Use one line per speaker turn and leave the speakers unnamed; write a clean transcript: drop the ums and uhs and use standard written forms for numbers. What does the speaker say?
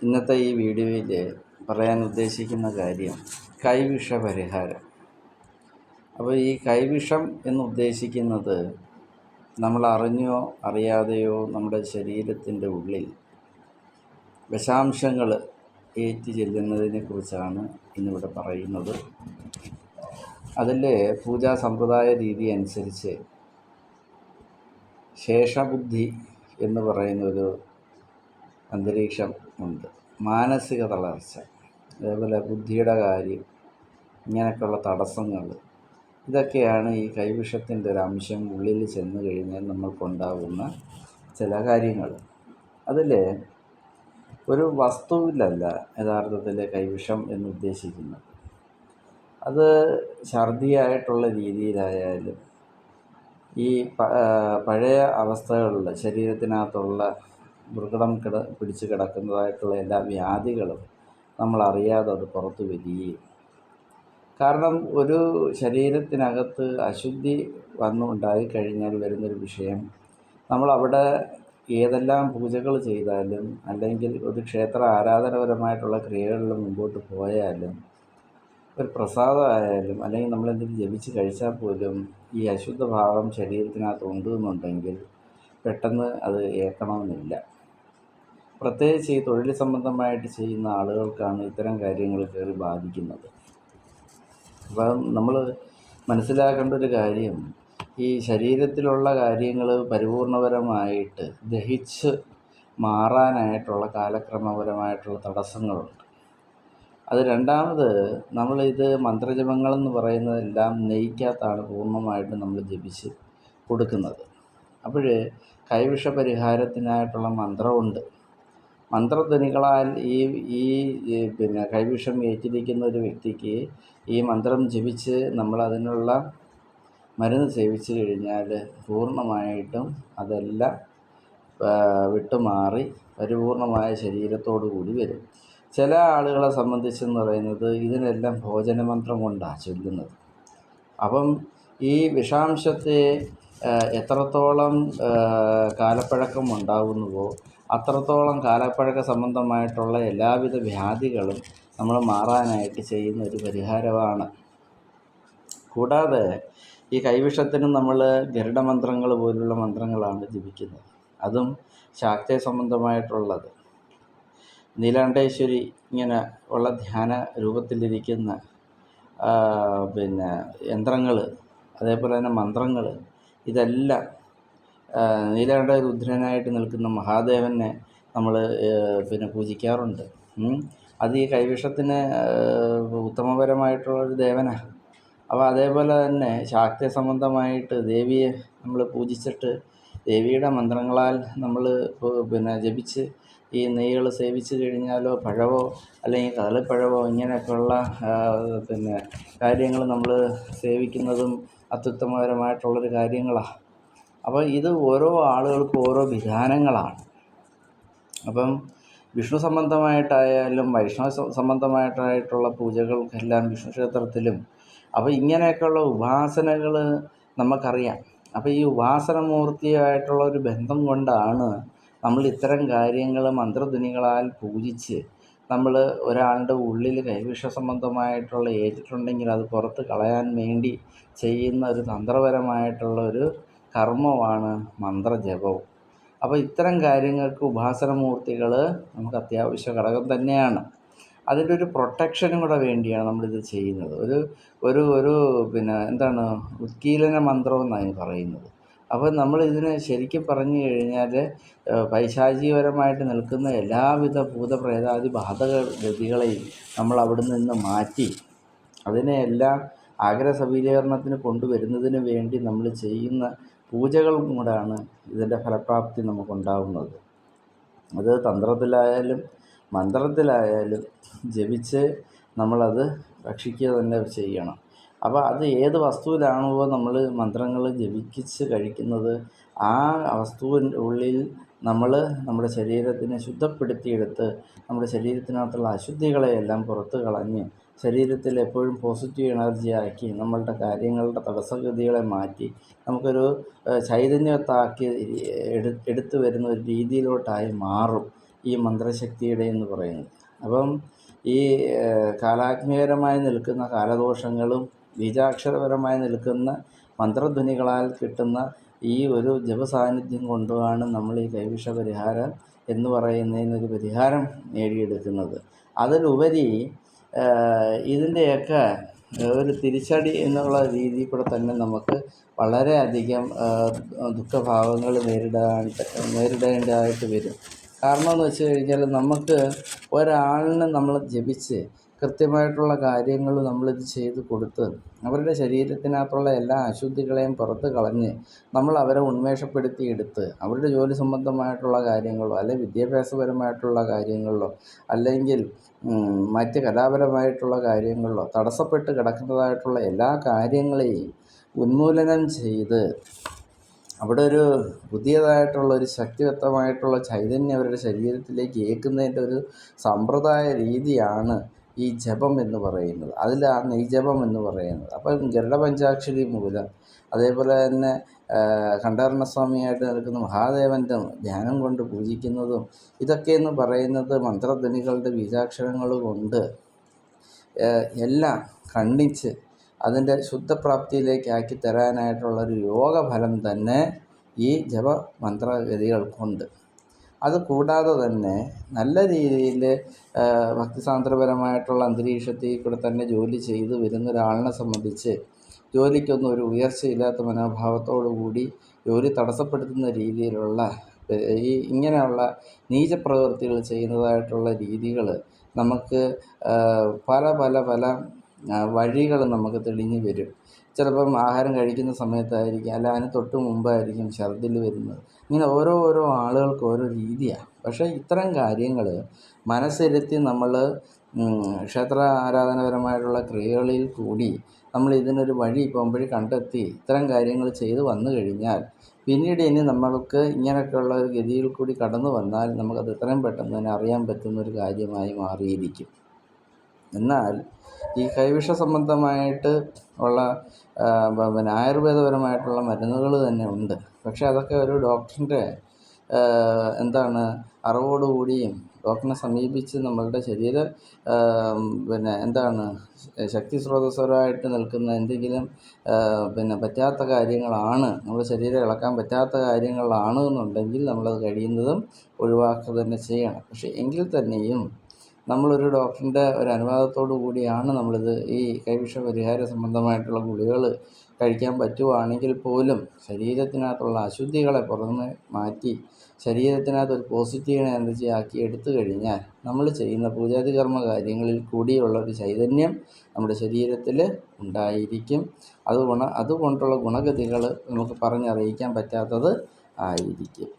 ഇന്നത്തെ ഈ വീഡിയോയിൽ പറയാൻ ഉദ്ദേശിക്കുന്ന കാര്യം കൈവിഷ പരിഹാരം. അപ്പോൾ ഈ കൈവിഷം എന്നുദ്ദേശിക്കുന്നത് നമ്മൾ അറിഞ്ഞോ അറിയാതെയോ നമ്മുടെ ശരീരത്തിൻ്റെ ഉള്ളിൽ വിഷാംശങ്ങൾ ഏറ്റി ചെല്ലുന്നതിനെ കുറിച്ചാണ് ഇന്നിവിടെ പറയുന്നത്. അതിൽ പൂജാ സമ്പ്രദായ രീതി അനുസരിച്ച് ശേഷബുദ്ധി എന്ന് പറയുന്നൊരു അന്തരീക്ഷം ഉണ്ട്. മാനസിക തളർച്ച, അതേപോലെ ബുദ്ധിയുടെ കാര്യം, ഇങ്ങനെയൊക്കെയുള്ള തടസ്സങ്ങൾ, ഇതൊക്കെയാണ് ഈ കൈവിഷത്തിൻ്റെ ഒരു അംശം ഉള്ളിൽ ചെന്ന് കഴിഞ്ഞാൽ നമ്മൾക്കുണ്ടാകുന്ന ചില കാര്യങ്ങൾ. അതിൽ ഒരു വസ്തുവിലല്ല യഥാർത്ഥത്തിൽ കൈവിഷം എന്നുദ്ദേശിക്കുന്നത്. അത് ഛർദിയായിട്ടുള്ള രീതിയിലായാലും ഈ പഴയ അവസ്ഥകളിൽ ശരീരത്തിനകത്തുള്ള മൃഗടം പിടിച്ച് കിടക്കുന്നതായിട്ടുള്ള എല്ലാ വ്യാധികളും നമ്മളറിയാതെ അത് പുറത്തു വരികയും, കാരണം ഒരു ശരീരത്തിനകത്ത് അശുദ്ധി ഉണ്ടായിക്കഴിഞ്ഞാൽ വരുന്നൊരു വിഷയം, നമ്മളവിടെ ഏതെല്ലാം പൂജകൾ ചെയ്താലും അല്ലെങ്കിൽ ഒരു ക്ഷേത്ര ആരാധനപരമായിട്ടുള്ള ക്രിയകളിൽ മുമ്പോട്ട് പോയാലും, ഒരു പ്രസാദമായാലും അല്ലെങ്കിൽ നമ്മളെന്തെങ്കിലും ജപിച്ച് കഴിച്ചാൽ പോലും ഈ അശുദ്ധ ഭാവം ശരീരത്തിനകത്ത് ഉണ്ടെന്നുണ്ടെങ്കിൽ പെട്ടെന്ന് അത് ഏൽക്കണമെന്നില്ല. പ്രത്യേകിച്ച് ഈ തൊഴിൽ സംബന്ധമായിട്ട് ചെയ്യുന്ന ആളുകൾക്കാണ് ഇത്തരം കാര്യങ്ങൾ കയറി ബാധിക്കുന്നത്. അപ്പം നമ്മൾ മനസ്സിലാക്കേണ്ട ഒരു കാര്യം, ഈ ശരീരത്തിലുള്ള കാര്യങ്ങൾ പരിപൂർണപരമായിട്ട് ദഹിച്ച് മാറാനായിട്ടുള്ള കാലക്രമപരമായിട്ടുള്ള തടസ്സങ്ങളുണ്ട്. അത് രണ്ടാമത്, നമ്മളിത് മന്ത്രജപങ്ങളെന്ന് പറയുന്നതെല്ലാം നെയ്ക്കകത്താണ് പൂർണ്ണമായിട്ട് നമ്മൾ ജപിച്ച് കൊടുക്കുന്നത്. അപ്പോൾ കൈവിഷ പരിഹാരത്തിനായിട്ടുള്ള മന്ത്രമുണ്ട്. മന്ത്രധ്വനികളാൽ ഈ കൈവിഷം ഏറ്റിരിക്കുന്ന ഒരു വ്യക്തിക്ക് ഈ മന്ത്രം ജപിച്ച് നമ്മൾ അതിനുള്ള മരുന്ന് സേവിച്ച് കഴിഞ്ഞാൽ പൂർണ്ണമായിട്ടും അതെല്ലാം വിട്ടുമാറി പരിപൂർണമായ ശരീരത്തോടു കൂടി വരും. ചില ആളുകളെ സംബന്ധിച്ചെന്ന് പറയുന്നത് ഇതിനെല്ലാം ഭോജനമന്ത്രം കൊണ്ടാണ് ചൊല്ലുന്നത്. അപ്പം ഈ വിഷാംശത്തെ എത്രത്തോളം കാലപ്പഴക്കം ഉണ്ടാകുന്നുവോ അത്രത്തോളം കാലപ്പഴക്ക സംബന്ധമായിട്ടുള്ള എല്ലാവിധ വ്യാധികളും നമ്മൾ മാറാനായിട്ട് ചെയ്യുന്ന ഒരു പരിഹാരമാണ്. കൂടാതെ ഈ കൈവിഷത്തിനും നമ്മൾ ഗരുഡമന്ത്രങ്ങൾ പോലുള്ള മന്ത്രങ്ങളാണ് ജപിക്കുന്നത്. അതും ശാക്തേയ സംബന്ധമായിട്ടുള്ളത്. നീലാണ്ടേശ്വരി ഇങ്ങനെ ഉള്ള ധ്യാന രൂപത്തിലിരിക്കുന്ന യന്ത്രങ്ങൾ, അതേപോലെ തന്നെ മന്ത്രങ്ങൾ, ഇതെല്ലാം നീലാണ്ട രുദ്രനായിട്ട് നിൽക്കുന്ന മഹാദേവനെ നമ്മൾ പൂജിക്കാറുണ്ട്. അത് ഈ കൈവിഷത്തിന് ഉത്തമപരമായിട്ടുള്ളൊരു ദേവനാണ്. അപ്പോൾ അതേപോലെ തന്നെ ശാക്തേയ സംബന്ധമായിട്ട് ദേവിയെ നമ്മൾ പൂജിച്ചിട്ട് ദേവിയുടെ മന്ത്രങ്ങളാൽ നമ്മൾ ജപിച്ച് ഈ നെയ്കൾ സേവിച്ച് കഴിഞ്ഞാലോ പഴവോ അല്ലെങ്കിൽ കദളിപ്പഴവോ ഇങ്ങനെയൊക്കെയുള്ള കാര്യങ്ങൾ നമ്മൾ സേവിക്കുന്നതും അത്യുത്തമപരമായിട്ടുള്ളൊരു കാര്യങ്ങളാണ്. അപ്പോൾ ഇത് ഓരോ ആളുകൾക്കും ഓരോ വിധാനങ്ങളാണ്. അപ്പം വിഷ്ണു സംബന്ധമായിട്ടായാലും വൈഷ്ണവ സംബന്ധമായിട്ടുള്ള പൂജകൾക്കെല്ലാം വിഷ്ണു ക്ഷേത്രത്തിലും അപ്പോൾ ഇങ്ങനെയൊക്കെയുള്ള ഉപാസനകൾ നമുക്കറിയാം. അപ്പോൾ ഈ ഉപാസനമൂർത്തിയായിട്ടുള്ള ഒരു ബന്ധം കൊണ്ടാണ് നമ്മൾ ഇത്തരം കാര്യങ്ങൾ മന്ത്രധ്വനികളാൽ പൂജിച്ച് നമ്മൾ ഒരാളുടെ ഉള്ളിൽ കൈവിഷ സംബന്ധമായിട്ടുള്ള ഏറ്റിട്ടുണ്ടെങ്കിൽ അത് പുറത്ത് കളയാൻ വേണ്ടി ചെയ്യുന്ന ഒരു തന്ത്രപരമായിട്ടുള്ള ഒരു കർമ്മമാണ് മന്ത്രജപവും. അപ്പോൾ ഇത്തരം കാര്യങ്ങൾക്ക് ഉപാസനമൂർത്തികൾ നമുക്ക് അത്യാവശ്യ ഘടകം തന്നെയാണ്. അതിൻ്റെ ഒരു പ്രൊട്ടക്ഷനും കൂടെ വേണ്ടിയാണ് നമ്മളിത് ചെയ്യുന്നത്. ഒരു ഉത്കീലന മന്ത്രം എന്നാണ് പറയുന്നത്. അപ്പോൾ നമ്മളിതിനെ ശരിക്കും പറഞ്ഞു കഴിഞ്ഞാൽ പൈശാചികപരമായിട്ട് നിൽക്കുന്ന എല്ലാവിധ ഭൂതപ്രേതാദി ബാധഗതികളെയും നമ്മൾ അവിടെ നിന്ന് മാറ്റി അതിനെയെല്ലാം ആഗ്രഹസബലീകരണത്തിന് കൊണ്ടുവരുന്നതിന് വേണ്ടി നമ്മൾ ചെയ്യുന്ന പൂജകളും കൂടാണ് ഇതിൻ്റെ ഫലപ്രാപ്തി നമുക്കുണ്ടാകുന്നത്. അത് തന്ത്രത്തിലായാലും മന്ത്രത്തിലായാലും ജപിച്ച് നമ്മളത് ഭക്ഷിക്കുക തന്നെ ചെയ്യണം. അപ്പോൾ അത് ഏത് വസ്തുവിലാണോ നമ്മൾ മന്ത്രങ്ങൾ ജപിച്ച് കഴിക്കുന്നത് ആ വസ്തുവിൻ്റെ ഉള്ളിൽ നമ്മൾ നമ്മുടെ ശരീരത്തിനെ ശുദ്ധപ്പെടുത്തിയെടുത്ത് നമ്മുടെ ശരീരത്തിനകത്തുള്ള അശുദ്ധികളെയെല്ലാം പുറത്ത് കളഞ്ഞ് ശരീരത്തിൽ എപ്പോഴും പോസിറ്റീവ് എനർജി ആക്കി നമ്മളുടെ കാര്യങ്ങളുടെ തടസ്സഗതികളെ മാറ്റി നമുക്കൊരു ചൈതന്യത്താക്കി എടുത്തു വരുന്ന ഒരു രീതിയിലോട്ടായി മാറും. ഈ മന്ത്രശക്തിയുടെ എന്ന് പറയുന്നത്. അപ്പം ഈ കാലാത്മീയപരമായി നിൽക്കുന്ന കാലദോഷങ്ങളും ബീജാക്ഷരപരമായി നിൽക്കുന്ന മന്ത്രധ്വനികളാൽ കിട്ടുന്ന ഈ ഒരു ജപസാന്നിധ്യം കൊണ്ടുമാണ് നമ്മൾ ഈ കൈവിഷ പരിഹാരം എന്ന് പറയുന്നതിനൊരു പരിഹാരം നേടിയെടുക്കുന്നത്. അതിലുപരി ഇതിൻ്റെയൊക്കെ ഒരു തിരിച്ചടി എന്നുള്ള രീതിയിൽ കൂടെ തന്നെ നമുക്ക് വളരെയധികം ദുഃഖഭാവങ്ങൾ നേരിടേണ്ടതായിട്ട് വരും. കാരണം എന്ന് വെച്ച് കഴിഞ്ഞാൽ നമുക്ക് ഒരാളിനെ നമ്മൾ ജപിച്ച് കൃത്യമായിട്ടുള്ള കാര്യങ്ങൾ നമ്മളിത് ചെയ്ത് കൊടുത്ത് അവരുടെ ശരീരത്തിനകത്തുള്ള എല്ലാ അശുദ്ധികളെയും പുറത്ത് കളഞ്ഞ് നമ്മൾ അവരെ ഉന്മേഷപ്പെടുത്തിയെടുത്ത് അവരുടെ ജോലി സംബന്ധമായിട്ടുള്ള കാര്യങ്ങളോ അല്ലെങ്കിൽ വിദ്യാഭ്യാസപരമായിട്ടുള്ള കാര്യങ്ങളിലോ അല്ലെങ്കിൽ മറ്റ് കലാപരമായിട്ടുള്ള കാര്യങ്ങളിലോ തടസ്സപ്പെട്ട് കിടക്കുന്നതായിട്ടുള്ള എല്ലാ കാര്യങ്ങളെയും ഉന്മൂലനം ചെയ്ത് അവിടെ ഒരു പുതിയതായിട്ടുള്ളൊരു ശക്തിവത്തമായിട്ടുള്ള ചൈതന്യം അവരുടെ ശരീരത്തിലേക്ക് ഏൽക്കുന്നതിൻ്റെ ഒരു സമ്പ്രദായ രീതിയാണ് ഈ ജപം എന്ന് പറയുന്നത്. അതിലാണ് ഈ ജപം എന്ന് പറയുന്നത്. അപ്പം ഗരുഡപഞ്ചാക്ഷരി മൂലം അതേപോലെ തന്നെ കണ്ഠാരണസ്വാമിയായിട്ട് നിൽക്കുന്ന മഹാദേവൻ്റെ ധ്യാനം കൊണ്ട് പൂജിക്കുന്നതും ഇതൊക്കെയെന്ന് പറയുന്നത് മന്ത്രധ്വനികളുടെ ബീജാക്ഷരങ്ങൾ കൊണ്ട് എല്ലാം ഖണ്ഡിച്ച് അതിൻ്റെ ശുദ്ധപ്രാപ്തിയിലേക്കാക്കി തരാനായിട്ടുള്ളൊരു യോഗഫലം തന്നെ ഈ ജപമന്ത്രഗതികൾക്കുണ്ട്. അത് കൂടാതെ തന്നെ നല്ല രീതിയിൽ ഭക്തിസാന്ദ്രപരമായിട്ടുള്ള അന്തരീക്ഷത്തിൽ കൂടെ തന്നെ ജോലി ചെയ്ത് വരുന്ന ഒരാളിനെ സംബന്ധിച്ച് ജോലിക്കൊന്നും ഒരു ഉയർച്ചയില്ലാത്ത മനോഭാവത്തോടു കൂടി ജോലി തടസ്സപ്പെടുത്തുന്ന രീതിയിലുള്ള ഇങ്ങനെയുള്ള നീചപ്രവൃത്തികൾ ചെയ്യുന്നതായിട്ടുള്ള രീതികൾ നമുക്ക് പല പല പല വഴികൾ നമുക്ക് തെളിഞ്ഞു വരും. ചിലപ്പം ആഹാരം കഴിക്കുന്ന സമയത്തായിരിക്കും, അല്ല അതിന് തൊട്ട് മുമ്പായിരിക്കും ഛർദ്ദിൽ വരുന്നത്. ഇങ്ങനെ ഓരോ ആളുകൾക്ക് ഓരോ രീതിയാണ്. പക്ഷേ ഇത്തരം കാര്യങ്ങൾ മനസ്സിരുത്തി നമ്മൾ ക്ഷേത്ര ആരാധനപരമായിട്ടുള്ള ക്രിയകളിൽ കൂടി നമ്മൾ ഇതിനൊരു വഴി പോംവഴി കണ്ടെത്തി ഇത്തരം കാര്യങ്ങൾ ചെയ്ത് വന്നു കഴിഞ്ഞാൽ പിന്നീട് ഇനി നമ്മൾക്ക് ഇങ്ങനെയൊക്കെയുള്ള ഒരു ഗതിയിൽ കൂടി കടന്നു വന്നാൽ നമുക്കത് എത്രയും പെട്ടെന്ന് തന്നെ അറിയാൻ പറ്റുന്നൊരു കാര്യമായി മാറിയിരിക്കും. എന്നാൽ ഈ കൈവിഷ സംബന്ധമായിട്ട് ഉള്ള ആയുർവേദപരമായിട്ടുള്ള മരുന്നുകൾ തന്നെ ഉണ്ട്. പക്ഷേ അതൊക്കെ ഒരു ഡോക്ടറിൻ്റെ അറിവോടുകൂടിയും ഡോക്ടറിനെ സമീപിച്ച് നമ്മളുടെ ശരീര ശക്തി സ്രോതസ്സുകളായിട്ട് നിൽക്കുന്ന എന്തെങ്കിലും പറ്റാത്ത കാര്യങ്ങളാണ്, നമ്മുടെ ശരീരം ഇളക്കാൻ പറ്റാത്ത കാര്യങ്ങളാണ് എന്നുണ്ടെങ്കിൽ നമ്മളത് കഴിയുന്നതും ഒഴിവാക്കുക തന്നെ ചെയ്യണം. പക്ഷേ എങ്കിൽ തന്നെയും നമ്മളൊരു ഡോക്ടറിൻ്റെ ഒരു അനുവാദത്തോടു കൂടിയാണ് നമ്മളിത് ഈ കൈവിഷ പരിഹാര സംബന്ധമായിട്ടുള്ള ഗുളികകൾ കഴിക്കാൻ പറ്റുവാണെങ്കിൽ പോലും ശരീരത്തിനകത്തുള്ള അശുദ്ധികളെ പുറമെ മാറ്റി ശരീരത്തിനകത്തൊരു പോസിറ്റീവ് എനർജി ആക്കി എടുത്തു കഴിഞ്ഞാൽ നമ്മൾ ചെയ്യുന്ന പൂജാതി കർമ്മ കാര്യങ്ങളിൽ കൂടിയുള്ള ഒരു ചൈതന്യം നമ്മുടെ ശരീരത്തിൽ ഉണ്ടായിരിക്കും. അതുകൊണ്ടുള്ള ഗുണഗതികൾ നമുക്ക് പറഞ്ഞറിയിക്കാൻ പറ്റാത്തത് ആയിരിക്കും.